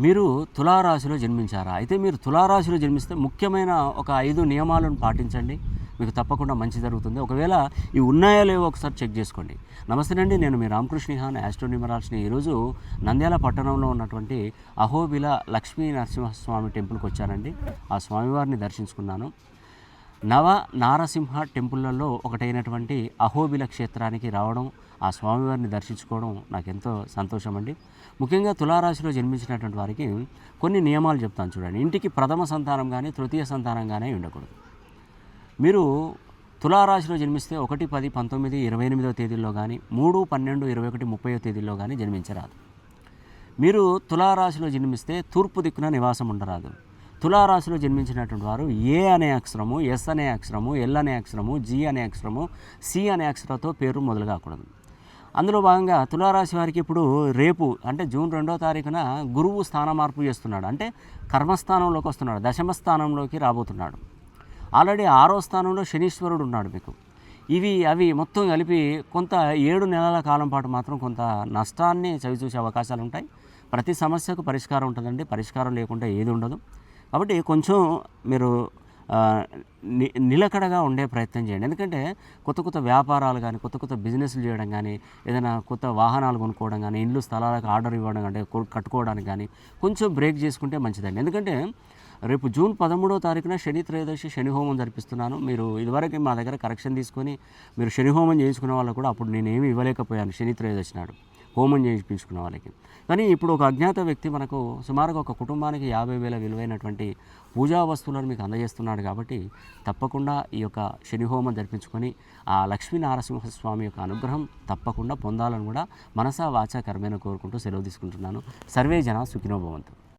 మీరు తులారాశిలో జన్మించారా? అయితే మీరు తులారాశిలో జన్మిస్తే ముఖ్యమైన ఒక 5 నియమాలను పాటించండి. మీకు తప్పకుండా మంచి జరుగుతుంది. ఒకవేళ ఇవి ఉన్నాయో లేవో ఒకసారి చెక్ చేసుకోండి. నమస్తేనండి. నేను మీ రామకృష్ణ ఆస్ట్రో న్యూమరాలజీని ఈరోజు నంద్యాల పట్టణంలో ఉన్నటువంటి అహోబిల లక్ష్మీ నరసింహస్వామి టెంపుల్కి వచ్చానండి. ఆ స్వామివారిని దర్శించుకున్నాను. నవ నారసింహ టెంపుల్లలో ఒకటైనటువంటి అహోబిల క్షేత్రానికి రావడం, ఆ స్వామివారిని దర్శించుకోవడం నాకెంతో సంతోషం అండి. ముఖ్యంగా తులారాశిలో జన్మించినటువంటి వారికి కొన్ని నియమాలు చెప్తాను చూడండి. ఇంటికి ప్రథమ సంతానం కానీ, తృతీయ సంతానం కానీ ఉండకూడదు. మీరు తులారాశిలో జన్మిస్తే 1, 10, 19, 28వ తేదీల్లో కానీ, 3, 12, 21, 30వ తేదీల్లో కానీ జన్మించరాదు. మీరు తులారాశిలో జన్మిస్తే తూర్పు దిక్కున నివాసం ఉండరాదు. తులారాశిలో జన్మించినటువంటి వారు ఏ అనే అక్షరము, ఎస్ అనే అక్షరము, ఎల్ అనే అక్షరము, జి అనే అక్షరము, సి అనే అక్షరంతో పేరు మొదలు కాకూడదు. అందులో భాగంగా తులారాశి వారికి ఇప్పుడు రేపు అంటే జూన్ 2వ తారీఖున గురువు స్థాన మార్పు చేస్తున్నాడు. అంటే కర్మస్థానంలోకి వస్తున్నాడు, దశమ స్థానంలోకి రాబోతున్నాడు. ఆల్రెడీ 6వ స్థానంలో శనీశ్వరుడు ఉన్నాడు మీకు. అవి మొత్తం కలిపి కొంత 7 నెలల కాలం పాటు మాత్రం కొంత నష్టాన్ని చవిచూసే అవకాశాలు ఉంటాయి. ప్రతి సమస్యకు పరిష్కారం ఉంటుందండి. పరిష్కారం లేకుండా ఏది ఉండదు. కాబట్టి కొంచెం మీరు నిలకడగా ఉండే ప్రయత్నం చేయండి. ఎందుకంటే కొత్త వ్యాపారాలు కానీ, కొత్త బిజినెస్లు చేయడం కానీ, ఏదైనా కొత్త వాహనాలు కొనుక్కోవడం కానీ, ఇండ్లు స్థలాలకు ఆర్డర్ ఇవ్వడం అంటే కట్టుకోవడానికి కానీ కొంచెం బ్రేక్ చేసుకుంటే మంచిదండి. ఎందుకంటే రేపు జూన్ 13వ తారీఖున శని త్రయోదశి శని హోమం జరిపిస్తున్నాను. మీరు ఇదివరకు మా దగ్గర కరెక్షన్ తీసుకొని మీరు శని హోమం చేయించుకున్న వాళ్ళకు కూడా అప్పుడు నేనేమి ఇవ్వలేకపోయాను. శని త్రయోదశి నాడు హోమం చేయించుకున్న వాళ్ళకి. కానీ ఇప్పుడు ఒక అజ్ఞాత వ్యక్తి మనకు సుమారుగా ఒక కుటుంబానికి 50,000 విలువైనటువంటి పూజా వస్తువులను మీకు అందజేస్తున్నాడు. కాబట్టి తప్పకుండా ఈ యొక్క శని హోమం జరిపించుకొని ఆ లక్ష్మీ నరసింహస్వామి యొక్క అనుగ్రహం తప్పకుండా పొందాలని కూడా మనసా వాచా కర్మేణ కోరుకుంటూ సెలవు తీసుకుంటున్నాను. సర్వే జన సుఖినో భవంతు.